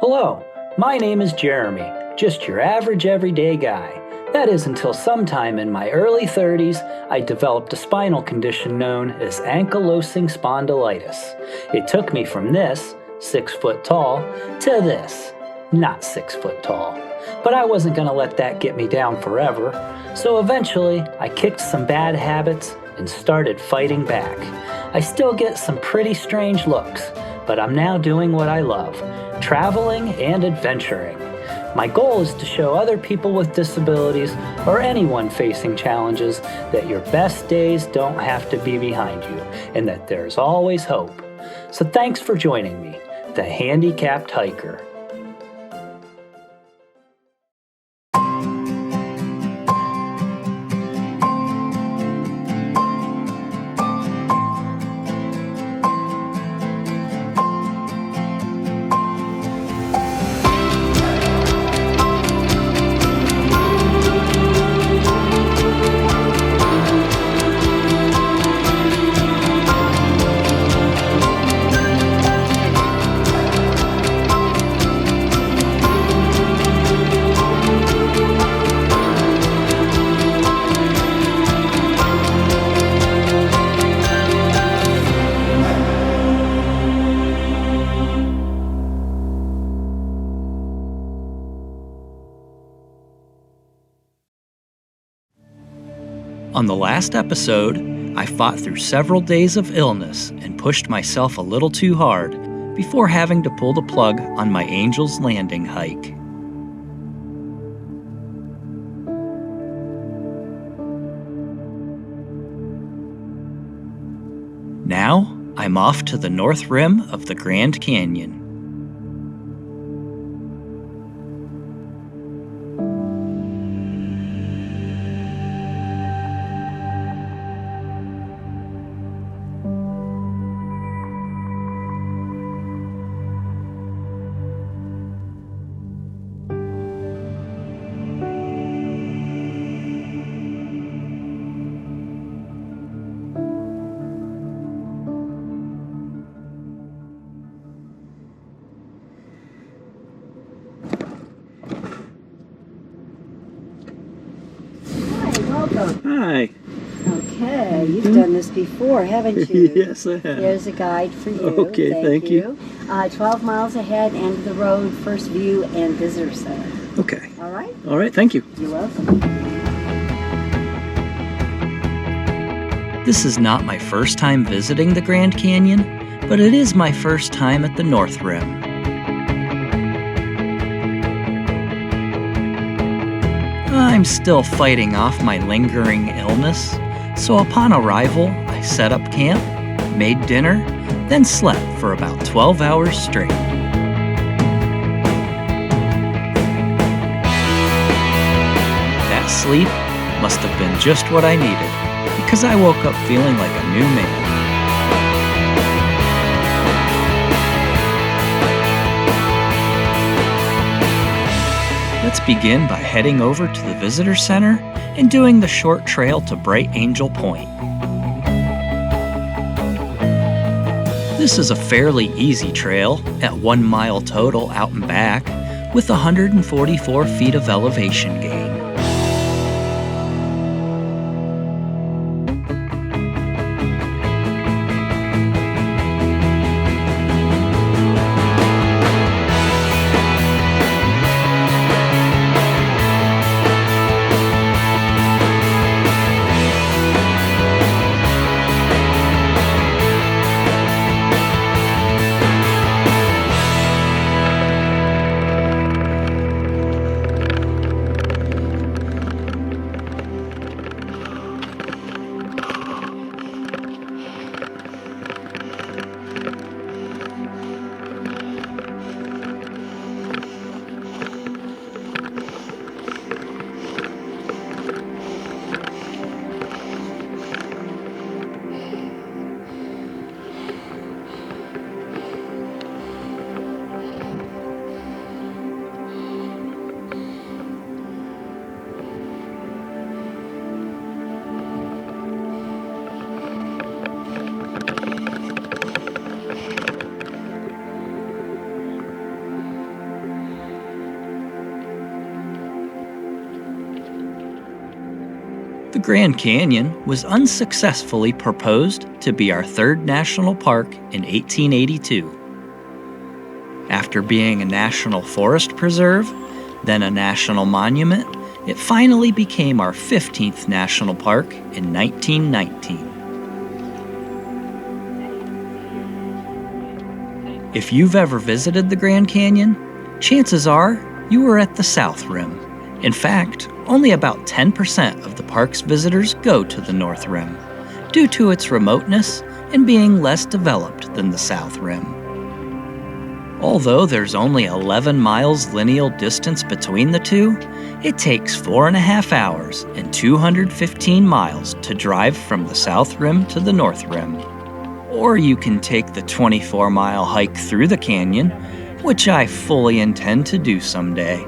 Hello, my name is Jeremy, just your average everyday guy. That is until sometime in my early 30s, I developed a spinal condition known as ankylosing spondylitis. It took me from this, 6 foot tall, to this, not 6 foot tall. But I wasn't going to let that get me down forever, so eventually I kicked some bad habits and started fighting back. I still get some pretty strange looks, but I'm now doing what I love, traveling and adventuring. My goal is to show other people with disabilities or anyone facing challenges that your best days don't have to be behind you and that there's always hope. So thanks for joining me, the Handicapped Hiker. On the last episode, I fought through several days of illness and pushed myself a little too hard before having to pull the plug on my Angel's Landing hike. Now, I'm off to the north rim of the Grand Canyon. Hi. Okay, you've done this before, haven't you? Yes, I have. There's a guide for you. Okay, thank you. 12 miles ahead, end of the road, first view, and visitor center. Okay. All right? All right, thank you. You're welcome. This is not my first time visiting the Grand Canyon, but it is my first time at the North Rim. I'm still fighting off my lingering illness, so upon arrival, I set up camp, made dinner, then slept for about 12 hours straight. That sleep must have been just what I needed, because I woke up feeling like a new man. Let's begin by heading over to the visitor center and doing the short trail to Bright Angel Point. This is a fairly easy trail at 1 mile total out and back with 144 feet of elevation gain. Grand Canyon was unsuccessfully proposed to be our third national park in 1882. After being a national forest preserve, then a national monument, it finally became our 15th national park in 1919. If you've ever visited the Grand Canyon, chances are you were at the South Rim. In fact, only about 10% of the park's visitors go to the North Rim, due to its remoteness and being less developed than the South Rim. Although there's only 11 miles lineal distance between the two, it takes 4.5 hours and 215 miles to drive from the South Rim to the North Rim. Or you can take the 24-mile hike through the canyon, which I fully intend to do someday.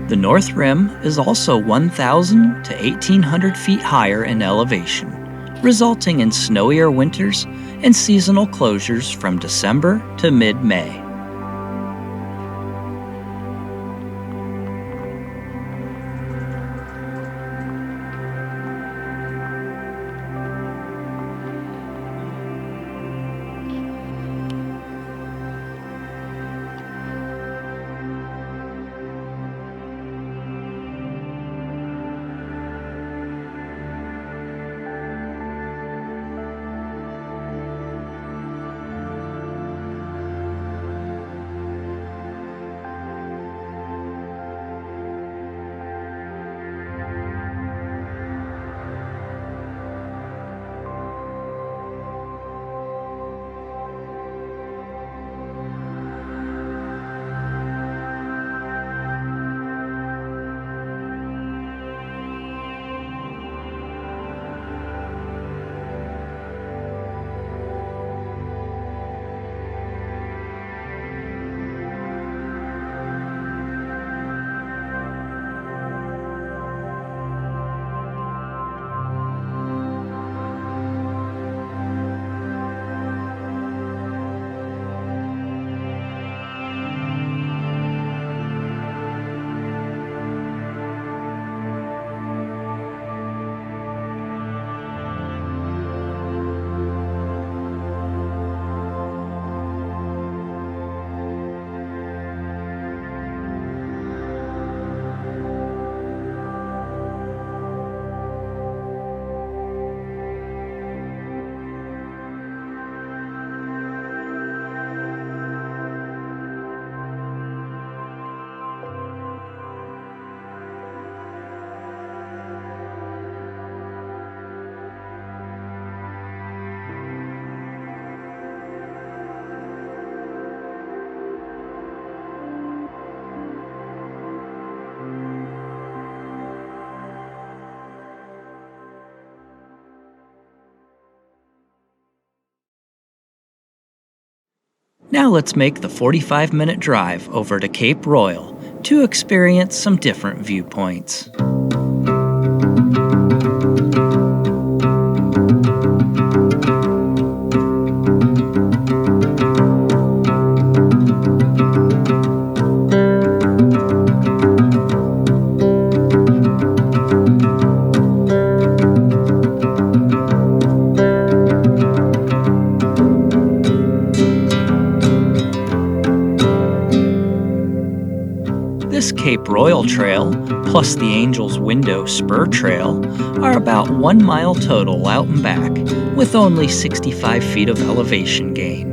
The North Rim is also 1,000 to 1,800 feet higher in elevation, resulting in snowier winters and seasonal closures from December to mid-May. Now let's make the 45-minute drive over to Cape Royal to experience some different viewpoints. This Cape Royal Trail, plus the Angel's Window Spur Trail, are about 1 mile total out and back, with only 65 feet of elevation gain.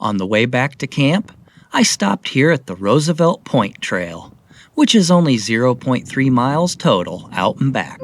On the way back to camp, I stopped here at the Roosevelt Point Trail, which is only 0.3 miles total out and back.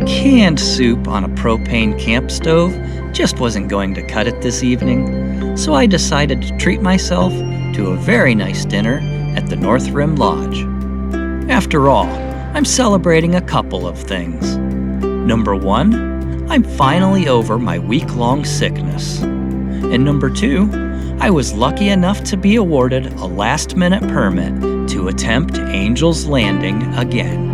Canned soup on a propane camp stove just wasn't going to cut it this evening, so I decided to treat myself to a very nice dinner at the North Rim Lodge. After all, I'm celebrating a couple of things. Number one, I'm finally over my week-long sickness. And number two, I was lucky enough to be awarded a last-minute permit to attempt Angel's Landing again.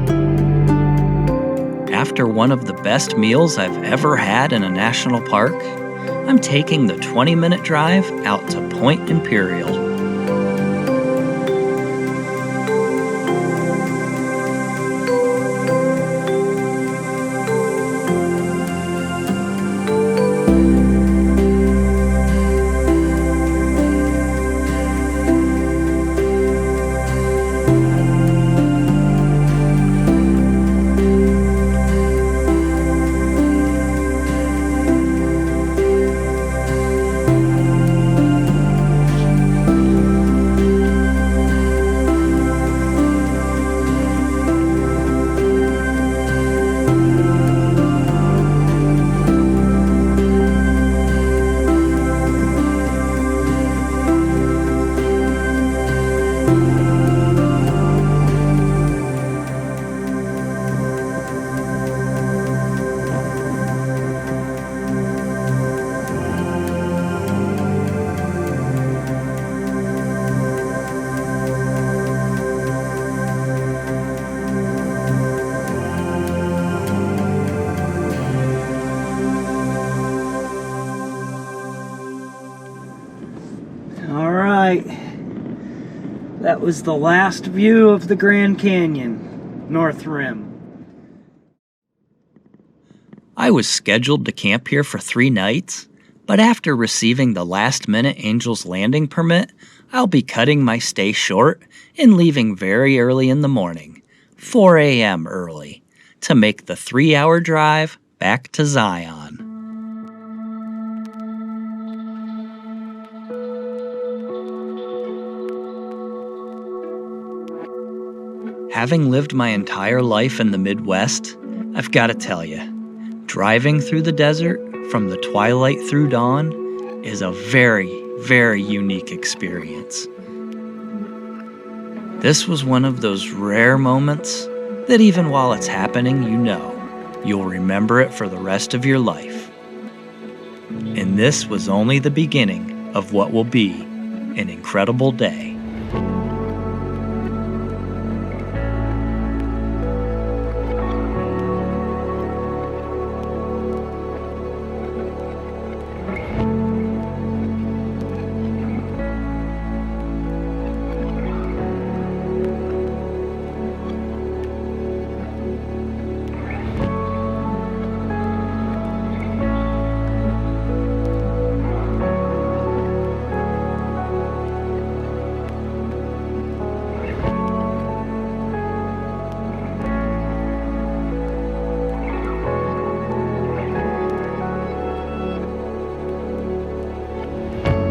After one of the best meals I've ever had in a national park, I'm taking the 20-minute drive out to Point Imperial. That was the last view of the Grand Canyon, North Rim. I was scheduled to camp here for 3 nights, but after receiving the last-minute Angel's Landing permit, I'll be cutting my stay short and leaving very early in the morning, 4 a.m. early, to make the 3-hour drive back to Zion. Having lived my entire life in the Midwest, I've got to tell you, driving through the desert from the twilight through dawn is a very, very unique experience. This was one of those rare moments that even while it's happening, you'll remember it for the rest of your life. And this was only the beginning of what will be an incredible day.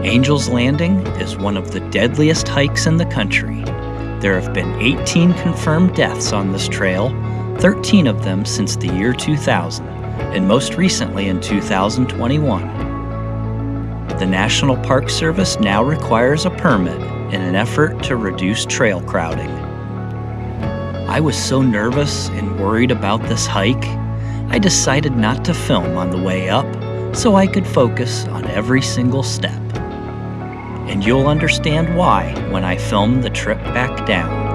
Angel's Landing is one of the deadliest hikes in the country. There have been 18 confirmed deaths on this trail, 13 of them since the year 2000, and most recently in 2021. The National Park Service now requires a permit in an effort to reduce trail crowding. I was so nervous and worried about this hike, I decided not to film on the way up so I could focus on every single step. And you'll understand why when I film the trip back down.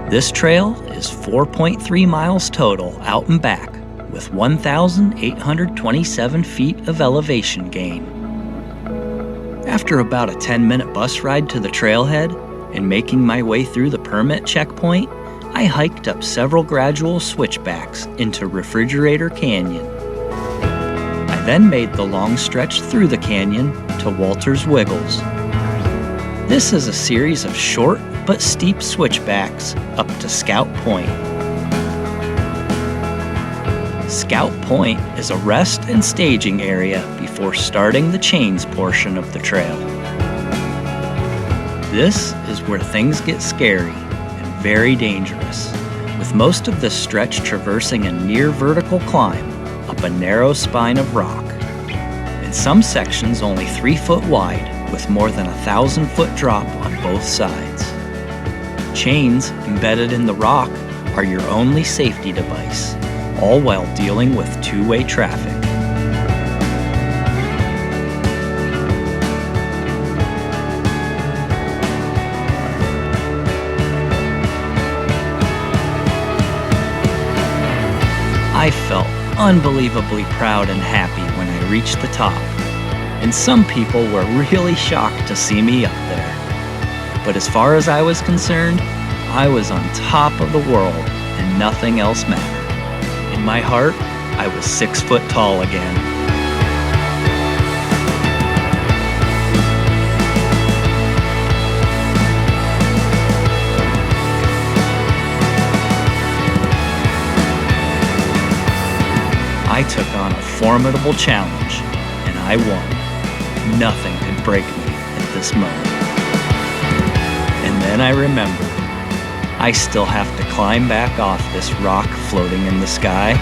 This trail is 4.3 miles total out and back, with 1,827 feet of elevation gain. After about a 10-minute bus ride to the trailhead and making my way through the permit checkpoint, I hiked up several gradual switchbacks into Refrigerator Canyon. I then made the long stretch through the canyon to Walter's Wiggles. This is a series of short but steep switchbacks up to Scout Point. Scout Point is a rest and staging area before starting the chains portion of the trail. This is where things get scary and very dangerous, with most of this stretch traversing a near vertical climb up a narrow spine of rock. In some sections only 3 foot wide, with more than 1,000-foot drop on both sides. Chains embedded in the rock are your only safety device, all while dealing with two-way traffic. I felt unbelievably proud and happy when I reached the top, and some people were really shocked to see me up there. But as far as I was concerned, I was on top of the world and nothing else mattered. In my heart, I was 6 foot tall again. I took on a formidable challenge, and I won. Nothing could break me at this moment. And then I remembered, I still have to climb back off this rock floating in the sky.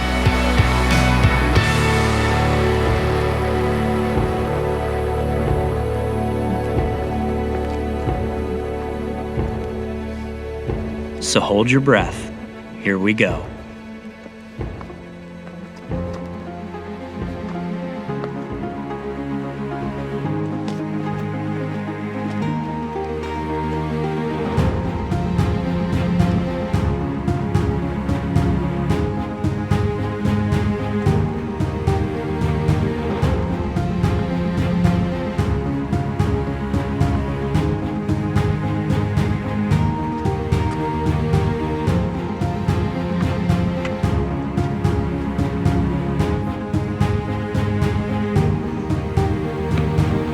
So hold your breath. Here we go.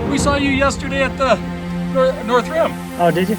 We saw you yesterday at the North Rim. Oh, did you?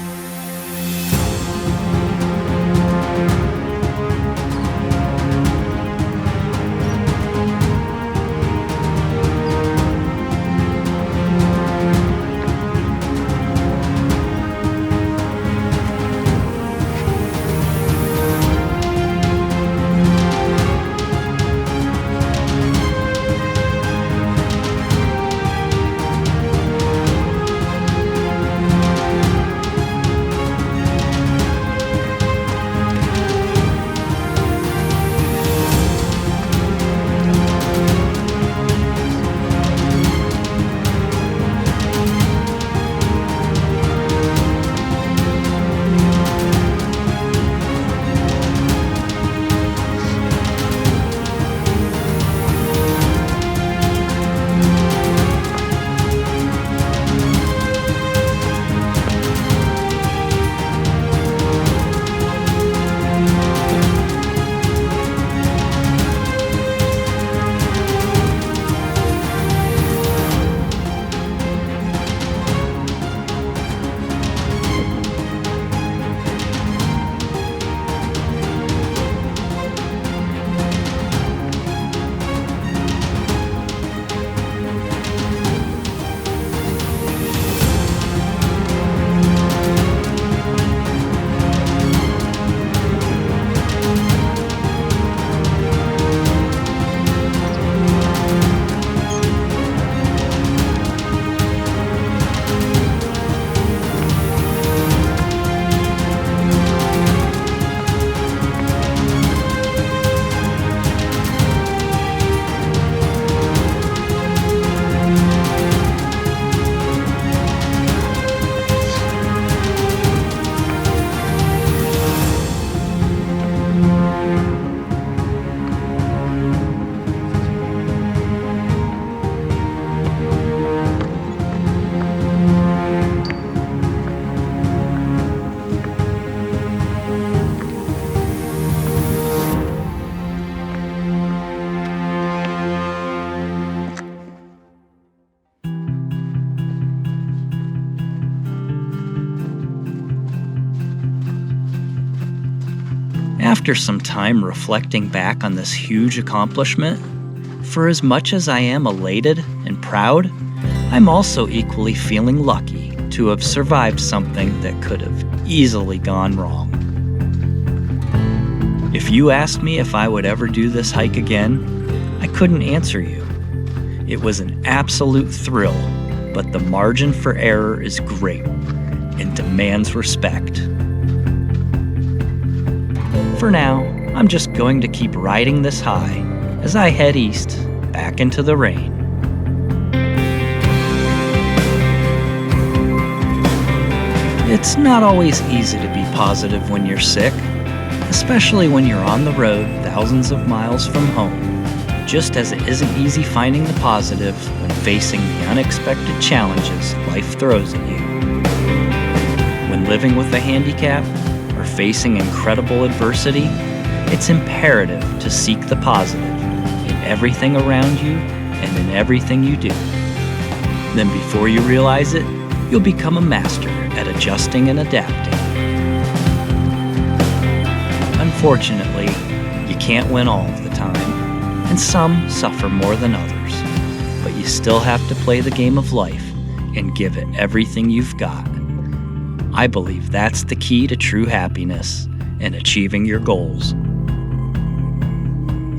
After some time reflecting back on this huge accomplishment, for as much as I am elated and proud, I'm also equally feeling lucky to have survived something that could have easily gone wrong. If you asked me if I would ever do this hike again, I couldn't answer you. It was an absolute thrill, but the margin for error is great and demands respect. For now, I'm just going to keep riding this high as I head east, back into the rain. It's not always easy to be positive when you're sick, especially when you're on the road thousands of miles from home, just as it isn't easy finding the positive when facing the unexpected challenges life throws at you. When living with a handicap or facing incredible adversity, it's imperative to seek the positive in everything around you and in everything you do. Then before you realize it, you'll become a master at adjusting and adapting. Unfortunately, you can't win all of the time, and some suffer more than others, but you still have to play the game of life and give it everything you've got. I believe that's the key to true happiness and achieving your goals.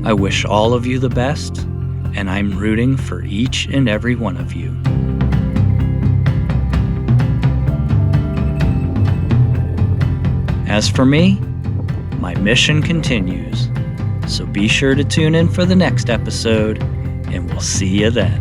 I wish all of you the best, and I'm rooting for each and every one of you. As for me, my mission continues, so be sure to tune in for the next episode, and we'll see you then.